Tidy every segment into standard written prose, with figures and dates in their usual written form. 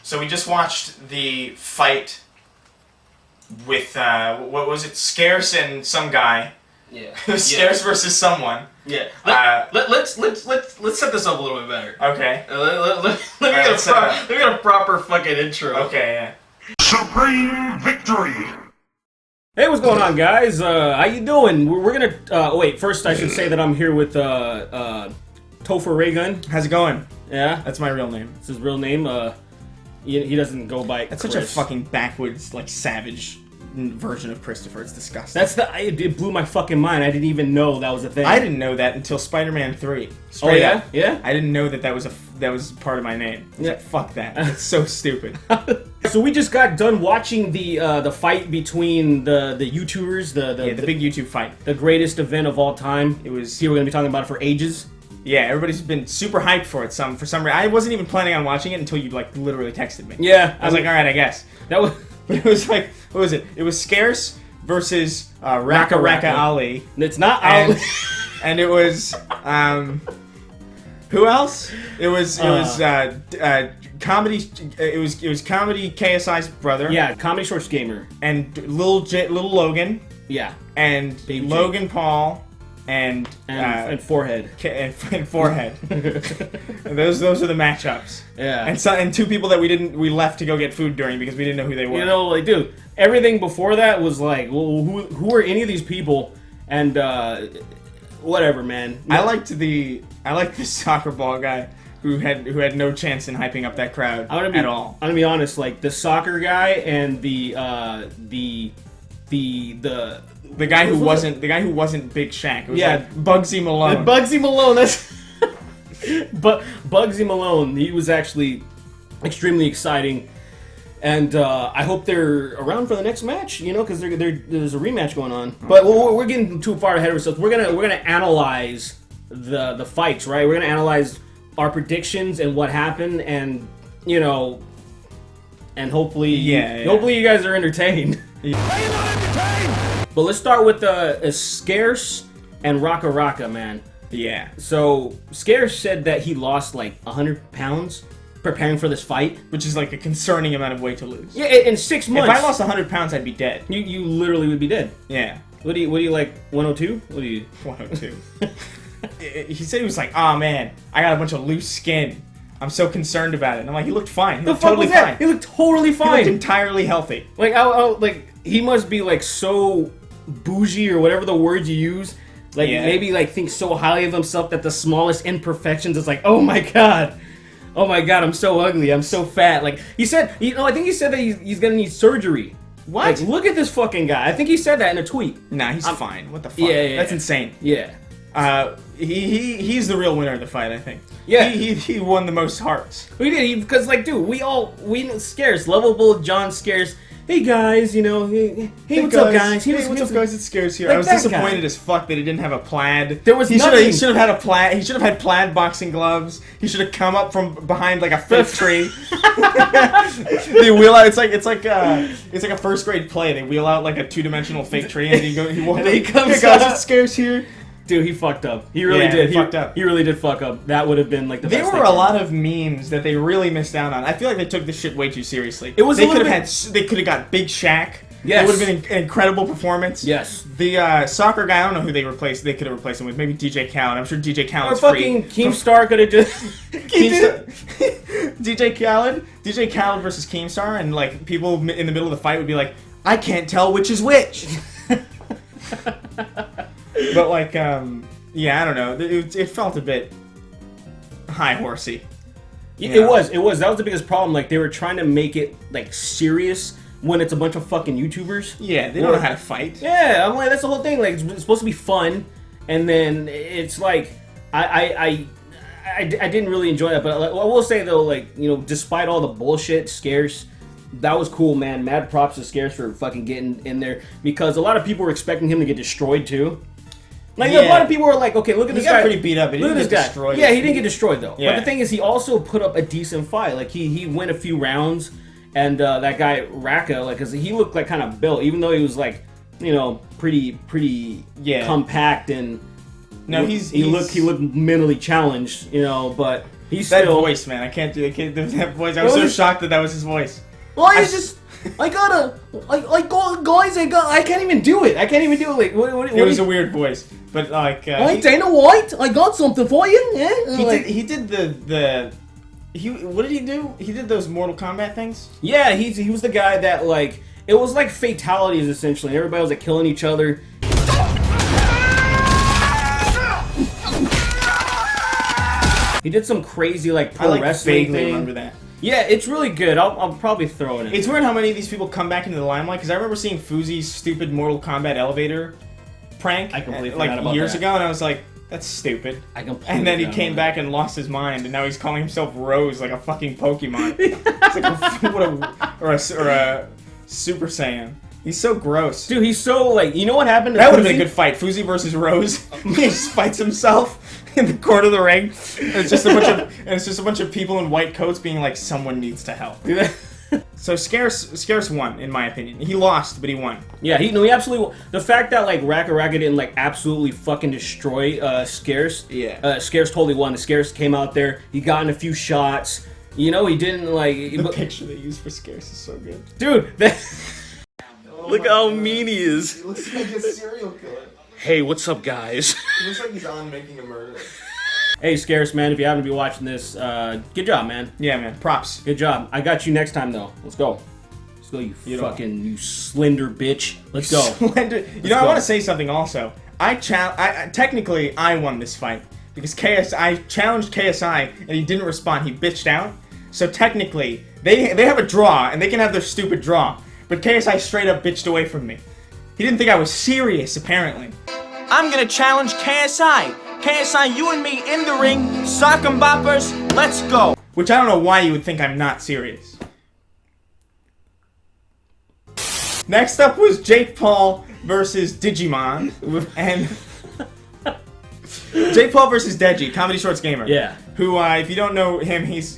So we just watched the fight with what was it? Scarce and some guy. Yeah. Scarce versus someone. Yeah. Let's set this up a little bit better. Okay. Let me get a proper fucking intro. Okay. Yeah. Supreme victory. Hey, what's going on, guys? How you doing? We're gonna wait. First, I should say that I'm here with Topher Raygun. How's it going? Yeah, That's my real name. it's his real name. He doesn't go by. That's Chris. such a fucking backwoods, like, savage version of Christopher. It's disgusting. It blew my fucking mind. I didn't even know that was a thing. I didn't know that until Spider-Man 3. Oh yeah, up. yeah. I didn't know that was part of my name. Yeah. Like, fuck that. It's so stupid. So we just got done watching the fight between the YouTubers, the big YouTube fight. the greatest event of all time. It was. Here we're gonna be talking about it for ages. Yeah, everybody's been super hyped for it. For some reason, I wasn't even planning on watching it until you like literally texted me. Yeah, I was like, all right, I guess. that was. But it was like, what was it? It was Scarce versus Raka Ali. It's not And, Ali. and it was who else? It was comedy. It was comedy KSI's brother. Yeah, Comedy Shorts Gamer. And little Logan. Yeah, And Baby J. Logan Paul. And Forehead. and Forehead. And those are the matchups. Yeah. And two people that we left to go get food during because we didn't know who they were. You know, like, dude, everything before that was like, well, who are any of these people? And whatever, man. I liked the soccer ball guy who had no chance in hyping up that crowd at all. I'm gonna be honest, like the soccer guy and the guy who wasn't Big Shaq. It was like Bugsy Malone. Bugsy Malone. That's but Bugsy Malone. He was actually extremely exciting, and I hope they're around for the next match. You know, because there's a rematch going on. But we're getting too far ahead of ourselves. We're gonna analyze the fights, right? We're gonna analyze our predictions and what happened, and you know, and hopefully you guys are entertained. Are you not entertained? But let's start with Scarce and Raka, man. Yeah. So Scarce said that he lost like 100 pounds preparing for this fight, Which is like a concerning amount of weight to lose. Yeah, in 6 months. If I lost 100 pounds, I'd be dead. You literally would be dead. Yeah. What do you like? 102? What do you? 102. He said he was like, oh man, I got a bunch of loose skin. I'm so concerned about it. And I'm like, he looked fine. He looked totally fine. He looked totally fine. He looked entirely healthy. Like, like he must be like so bougie or whatever the word you use. Like maybe like think so highly of himself that the smallest imperfections is like, oh my god, I'm so ugly, I'm so fat. Like he said, I think he said that he's gonna need surgery. What? Like, look at this fucking guy. I think he said that in a tweet. Nah, he's fine. What the fuck? Yeah. That's insane. Yeah. He's the real winner of the fight, I think. Yeah. He won the most hearts. We did, because like, dude, we know Scarce, lovable John Scarce. Hey guys, you know, hey what's up guys? Hey, what's up guys? It's Scarce here. Like I was disappointed as fuck that he didn't have a plaid. There was He nothing. should have had a plaid. He should have had plaid boxing gloves. He should have come up from behind like a fig tree. They wheel out. It's like a first grade play. They wheel out like a 2-dimensional fake tree, and he comes. Hey guys, it's Scarce here. Dude, he fucked up. He really did. He fucked up. He really did fuck up. That would have been like the There best were thing. a lot of memes that they really missed out on. I feel like they took this shit way too seriously. It was They a little could have got Big Shaq. Yes. It would have been an incredible performance. Yes. The soccer guy, I don't know who they could have replaced him with. Maybe DJ Khaled. I'm sure DJ Or Khaled's fucking Keemstar could have just... DJ Khaled versus Keemstar, and like people in the middle of the fight would be like, I can't tell which is which. But like, yeah, I don't know. It felt a bit high horsey. Yeah, it was. That was the biggest problem. Like, they were trying to make it like serious when it's a bunch of fucking YouTubers. Yeah, they don't know how to fight. Yeah, I'm like, that's the whole thing. Like, it's supposed to be fun, and then it's like, I didn't really enjoy that. But I will say though, like, you know, despite all the bullshit, Scarce, that was cool, man. Mad props to Scarce for fucking getting in there, because a lot of people were expecting him to get destroyed too. Like, a lot of people were like, okay, look at this guy. He got pretty beat up, but he didn't get destroyed. Yeah, he didn't get destroyed, though. Yeah. But the thing is, he also put up a decent fight. Like, he went a few rounds, and that guy, Raka, like, cause he looked like kind of built, even though he was like, you know, pretty compact, and no, he looked mentally challenged, you know, but He's that still... voice, man. I can't do that voice. I was so shocked that was his voice. Well, I just... I can't even do it. I can't even do it. Like, it was a weird voice, but like. Dana White, I got something for you. Yeah. He did what did he do? He did those Mortal Kombat things. Yeah, he was the guy that like it was like fatalities essentially. Everybody was like killing each other. He did some crazy like pro wrestling vaguely thing. Remember that. Yeah, it's really good. I'll probably throw it in. It's weird how many of these people come back into the limelight, because I remember seeing Fuzi's stupid Mortal Kombat elevator prank I completely forgot about years that. ago, and I was like, that's stupid. I completely And then he forgot came about back and lost his mind, and now he's calling himself Rose like a fucking Pokemon. It's like or a Super Saiyan. He's so gross. Dude, he's so like, you know what happened to That would have been Fuzi? a good fight. Fuzi versus Rose. He just fights himself in the corner of the ring. And it's just a bunch of people in white coats being like, someone needs to help. So Scarce won, in my opinion. He lost, but he won. Yeah, he absolutely. The fact that like Raka didn't like absolutely fucking destroy Scarce. Yeah. Scarce totally won. Scarce came out there. He got in a few shots. You know, he didn't like. The picture they used for Scarce is so good. Dude, look how mean he is. He looks like a serial killer. Hey, what's up, guys? He looks like he's on Making a Murder. Hey, Scarce, man, if you happen to be watching this, good job, man. Yeah, man. Props. Good job. I got you next time, though. Let's go. Let's go, you slender bitch. Let's go. Slender. You know, I want to say something also. Technically, I won this fight because I challenged KSI and he didn't respond. He bitched out. So technically, they have a draw and they can have their stupid draw. But KSI straight up bitched away from me. He didn't think I was serious, apparently. I'm gonna challenge KSI. KSI, you and me in the ring, sock 'em boppers, let's go. Which I don't know why you would think I'm not serious. Next up was Jake Paul versus Digimon. And Jake Paul versus Deji, Comedy Shorts Gamer. Yeah. Who, if you don't know him, he's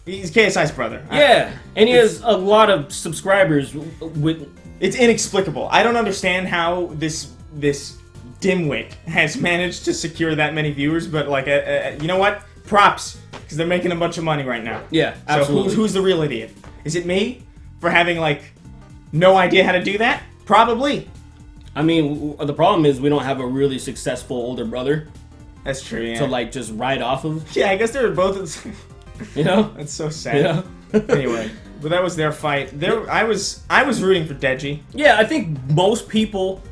KSI's brother. Yeah, and he has a lot of subscribers with... It's inexplicable. I don't understand how this dimwit has managed to secure that many viewers, but like, you know what? Props, because they're making a bunch of money right now. Yeah, absolutely. So who's the real idiot? Is it me for having like no idea how to do that? Probably. I mean, the problem is we don't have a really successful older brother That's true. Yeah. to like just ride off of. Yeah, I guess they were both. You know? That's so sad. Yeah. Anyway, but that was their fight. I was rooting for Deji. Yeah, I think most people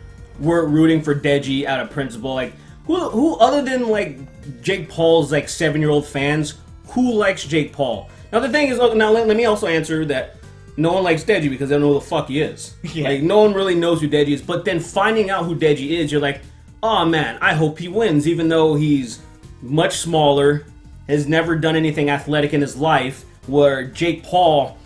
were rooting for Deji out of principle. Like, who other than like Jake Paul's like 7-year-old fans, who likes Jake Paul? Now the thing is, now let me also answer that no one likes Deji because they don't know who the fuck he is. Yeah. Like, no one really knows who Deji is. But then finding out who Deji is, you're like, oh man, I hope he wins, even though he's much smaller, has never done anything athletic in his life, where Jake Paul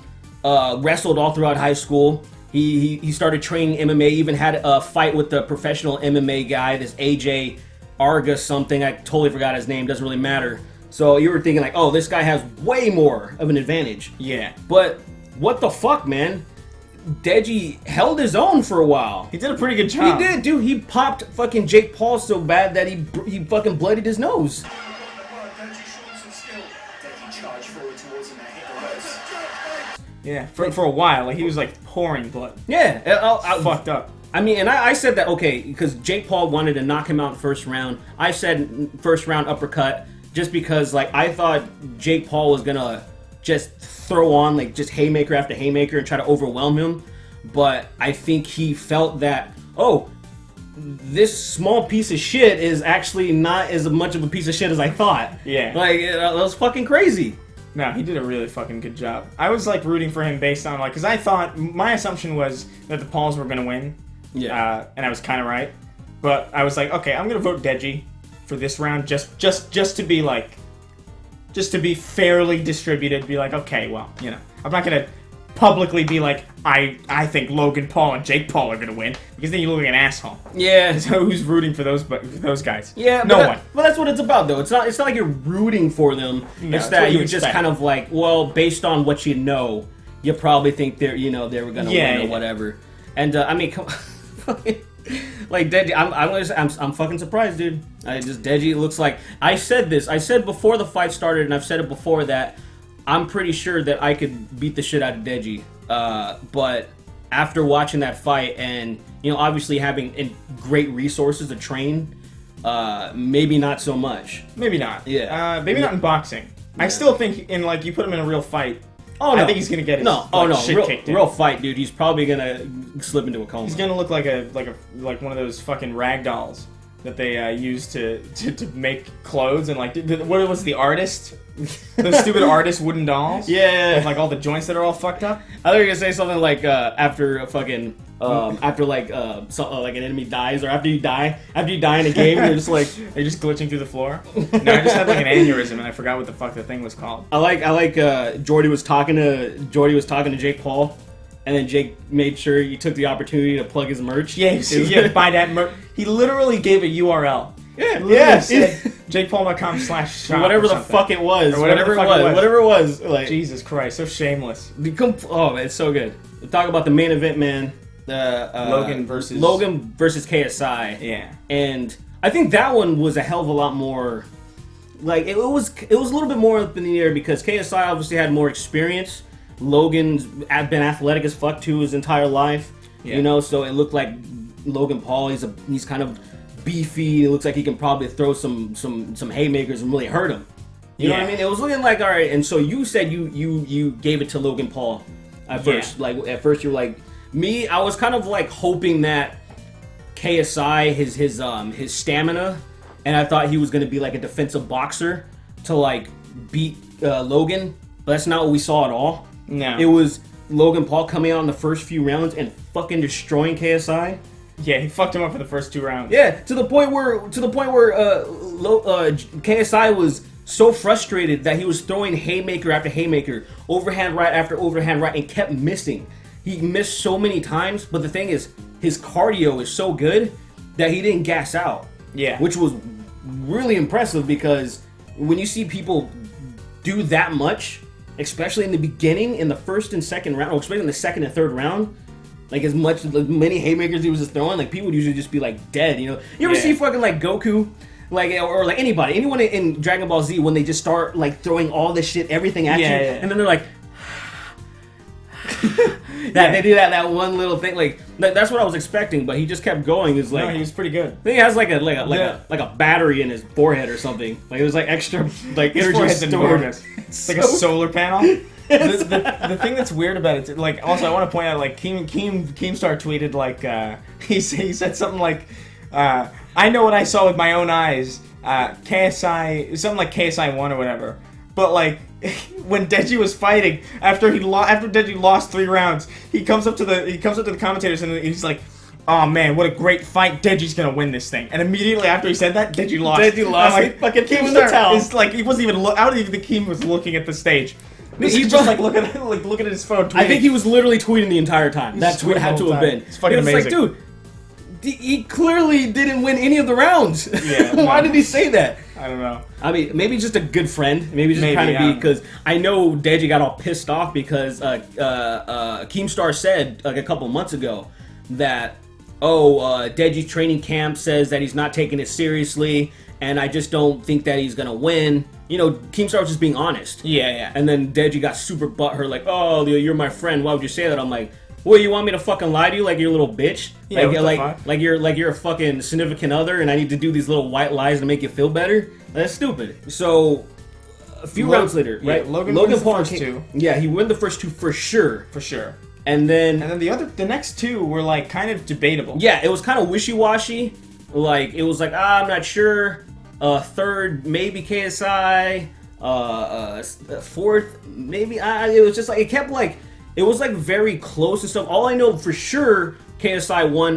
wrestled all throughout high school. He started training MMA, even had a fight with the professional MMA guy, this AJ Arga something. I totally forgot his name, doesn't really matter. So you were thinking like, oh, this guy has way more of an advantage. Yeah. But what the fuck, man? Deji held his own for a while. He did a pretty good job. He did, dude. He popped fucking Jake Paul so bad that he fucking bloodied his nose. Yeah, for a while, like he was like pouring blood. Yeah, I Fucked up. I mean, and I said that, okay, because Jake Paul wanted to knock him out in the first round. I said first round uppercut just because, like, I thought Jake Paul was going to just throw on, like, just haymaker after haymaker and try to overwhelm him. But I think he felt that, oh, this small piece of shit is actually not as much of a piece of shit as I thought. Yeah. Like, that was fucking crazy. No, he did a really fucking good job. I was like rooting for him based on like, because I thought, my assumption was that the Pauls were going to win. Yeah. And I was kind of right. But I was like, okay, I'm going to vote Deji for this round just to be like, just to be fairly distributed. Be like, okay, well, you know, I'm not going to publicly be like, I think Logan Paul and Jake Paul are going to win. Because then you look like an asshole. Yeah. So who's rooting for those guys? Yeah, no one. Well, that's what it's about, though. It's not like you're rooting for them. No, it's it's that what you you just expect. kind of like, well, based on what you know, you probably think they were gonna win or whatever. And I mean, come on. Like Deji, I'm fucking surprised, dude. Deji looks like I said before the fight started, and I've said it before that I'm pretty sure that I could beat the shit out of Deji. But after watching that fight, and obviously having great resources to train, maybe not so much. Maybe not. Yeah. Maybe not in boxing. I still think in you put him in a real fight. Oh no. I think he's gonna get his shit kicked in. Real fight, dude. He's probably gonna slip into a coma. He's gonna look like one of those fucking rag dolls that they use to make clothes, and what was the artist? Those stupid artist wooden dolls. Yeah. With all the joints that are all fucked up. I thought you were gonna say something like after a fucking after an enemy dies, or after you die in a game, you're just like are you just glitching through the floor? No, I just had an aneurysm and I forgot what the fuck the thing was called. I like Jordy was talking to Jake Paul, and then Jake made sure he took the opportunity to plug his merch. Yeah, buy that merch. He literally gave a URL. Yeah. JakePaul.com/shop. Whatever the fuck it was. Or whatever it was. Like, Jesus Christ, so shameless. Oh man, it's so good. We'll talk about the main event, man. Logan versus KSI. Yeah. And I think that one was a hell of a lot more. Like it was a little bit more up in the air because KSI obviously had more experience. Logan's been athletic as fuck too his entire life. Yeah. So it looked like Logan Paul. He's kind of beefy. It looks like he can probably throw some haymakers and really hurt him. You know what I mean? It was looking like, all right. And so you said you gave it to Logan Paul at first. Like at first you were like me. I was kind of like hoping that KSI his stamina, and I thought he was going to be like a defensive boxer to like beat Logan. But that's not what we saw at all. No, it was Logan Paul coming out in the first few rounds and fucking destroying KSI. Yeah, he fucked him up for the first 2 rounds. Yeah, to the point where KSI was so frustrated that he was throwing haymaker after haymaker, overhand right after overhand right, and kept missing. He missed so many times, but the thing is, his cardio is so good that he didn't gas out. Yeah, which was really impressive because when you see people do that much, especially in the beginning, in the first and second round, or especially in the second and third round. Like many haymakers he was just throwing, like people would usually just be like dead, You ever see fucking like Goku, or like anyone in Dragon Ball Z when they just start like throwing all this shit, everything at you, and then they're like, they do that one little thing, like that's what I was expecting, but he just kept going. Is like no, he was pretty good. I think he has like a battery in his forehead or something. Like it was like extra like energy stored. It's like a solar panel. The thing that's weird about it, like, also I want to point out, like, Keemstar tweeted, like, he said something like, I know what I saw with my own eyes, KSI, something like KSI won or whatever, but, like, when Deji was fighting, after Deji lost 3 rounds, he comes up to the commentators and he's like, oh man, what a great fight, Deji's gonna win this thing. And immediately after he said that, Deji lost. Like, he fucking Keemstar is like, he wasn't even, I don't even think Keem was looking at the stage. He's just like looking at his phone. Tweeting. I think he was literally tweeting the entire time. That's what it had to have been. It's fucking amazing. Like, dude, he clearly didn't win any of the rounds. Yeah, why did he say that? I don't know. I mean, maybe just a good friend. Maybe just trying to be, because I know Deji got all pissed off because Keemstar said like a couple months ago that Deji's training camp says that he's not taking it seriously, and I just don't think that he's gonna win. Keemstar was just being honest. Yeah. And then Deji got super butthurt, like, oh, you're my friend. Why would you say that? I'm like, well, you want me to fucking lie to you like you're a little bitch? Yeah, like you're a fucking significant other, and I need to do these little white lies to make you feel better? That's stupid. So, a few rounds later, right? Logan Paul the first 2. Yeah, he won the first 2 for sure. For sure. And then the next 2 were like kind of debatable. Yeah, it was kind of wishy-washy. Like it was like, I'm not sure. Third, maybe KSI. Fourth, maybe it was just like it kept like it was like very close and stuff. All I know for sure, KSI won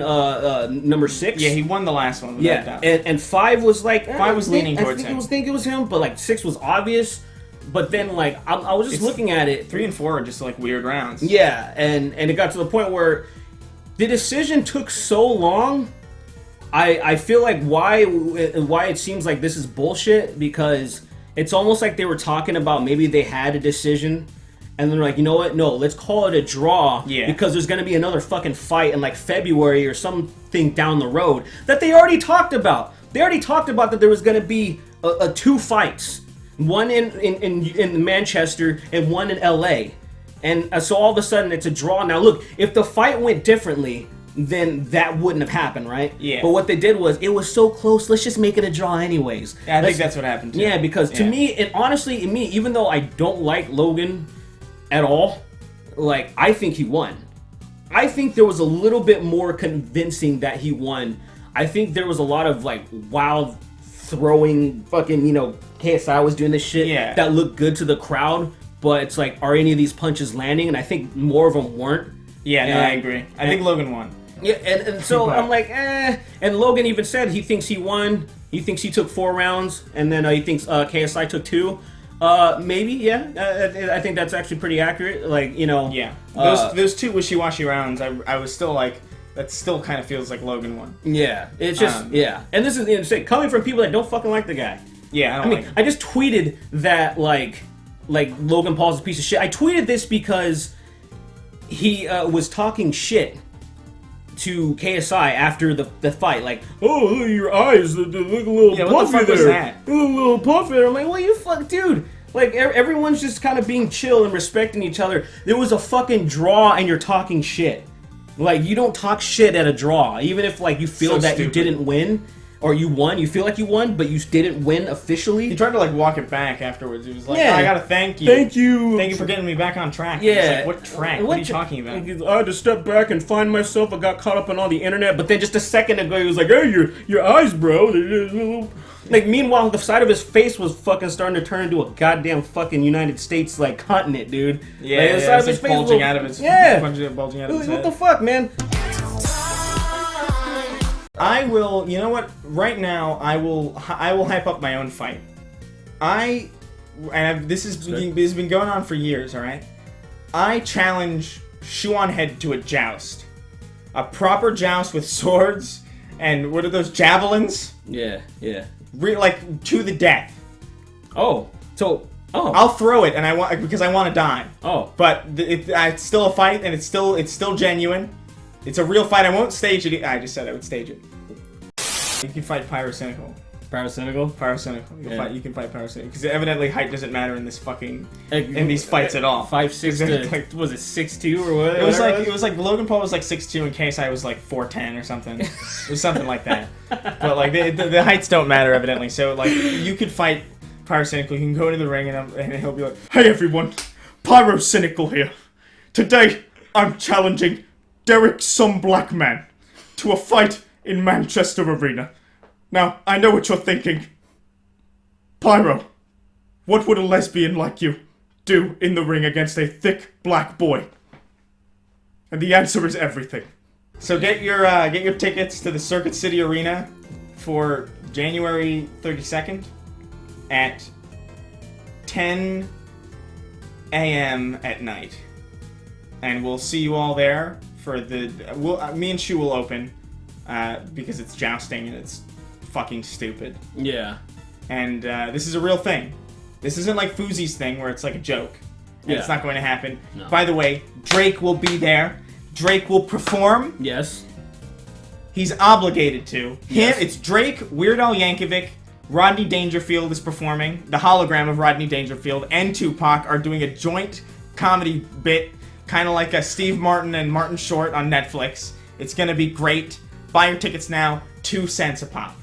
number 6. Yeah, he won the last one. Yeah, and 5 was like 5 was leaning towards him. I think it was him, but like 6 was obvious. But then like I was just looking at it. 3 and 4 are just like weird rounds. Yeah, and it got to the point where the decision took so long. I feel like why it seems like this is bullshit, because it's almost like they were talking about maybe they had a decision And they're like, you know what? No, let's call it a draw because there's going to be another fucking fight in like February or something down the road that they already talked about. They already talked about that there was going to be two fights, one in Manchester and one in LA. And so all of a sudden it's a draw. Now look, if the fight went differently, then that wouldn't have happened, right? Yeah. But what they did was, it was so close, let's just make it a draw anyways. Yeah, I think that's what happened too. Yeah, because to me, and honestly, even though I don't like Logan at all, like, I think he won. I think there was a little bit more convincing that he won. I think there was a lot of, like, wild throwing fucking, KSI was doing this shit that looked good to the crowd, but it's like, are any of these punches landing? And I think more of them weren't. Yeah, no, I agree. I think Logan won. Yeah, and so I'm like, eh. And Logan even said he thinks he won. He thinks he took 4 rounds, and then he thinks KSI took 2. Maybe, yeah. I think that's actually pretty accurate. Like, Yeah. Those 2 wishy-washy rounds, I was still like, that still kind of feels like Logan won. Yeah. It's just, yeah. And this is insane. Coming from people that don't fucking like the guy. Yeah, I mean, I just tweeted that, like Logan Paul's a piece of shit. I tweeted this because he was talking shit to KSI after the fight, like, oh, look at your eyes, they look a little puffy what the fuck there. was that? A little puffy. I'm like, well, you fuck, dude. Like, everyone's just kind of being chill and respecting each other. There was a fucking draw, and you're talking shit. Like, you don't talk shit at a draw, even if like you feel So that stupid. you didn't win. Or you won, you feel like you won, but you didn't win officially. He tried to like walk it back afterwards. He was like, Yeah. I gotta thank you. Thank you. Thank you for getting me back on track. Yeah. It's like, what track? What are you talking about? I had to step back and find myself. I got caught up on all the internet, but then just a second ago, he was like, hey, your eyes, bro. Like, meanwhile, the side of his face was fucking starting to turn into a goddamn fucking United States, like, continent, dude. Yeah, like, the side of his it's face bulging was- out of his bulging out of his What head. the fuck, man? I will, you know what? Right now, I will hype up my own fight. This has been going on for years. All right. I challenge Shoe on Head to a joust, a proper joust with swords and what are those javelins? Yeah. Like to the death. Oh. I'll throw it, and because I want to die. Oh. But it's still a fight, and it's still genuine. It's a real fight. I won't stage it. I just said I would stage it. You can fight Pyrocynical. Pyrocynical? You can fight Pyrocynical. Because evidently height doesn't matter in this fucking... in these fights at all. 5'6" to... was it 6'2" or what? It was like Logan Paul was like 6'2" and KSI was like 4'10" or something. It was something like that. But like, the heights don't matter, evidently. So like, you could fight Pyrocynical. You can go into the ring and he'll be like, hey everyone, Pyrocynical here. Today, I'm challenging Derek Some Black Man to a fight in Manchester Arena. Now, I know what you're thinking. Pyro, what would a lesbian like you do in the ring against a thick black boy? And the answer is everything. So get your tickets to the Circuit City Arena for January 32nd at 10 a.m. at night. And we'll see you all there for me and Shu will open because it's jousting and it's fucking stupid. Yeah. And this is a real thing. This isn't like Fuzi's thing where it's like a joke. And it's not going to happen. No. By the way, Drake will be there. Drake will perform. Yes. He's obligated to. Yes. It's Drake, Weird Al Yankovic, Rodney Dangerfield is performing. The hologram of Rodney Dangerfield and Tupac are doing a joint comedy bit, kind of like a Steve Martin and Martin Short on Netflix. It's going to be great. Buy your tickets now, 2 cents a pop.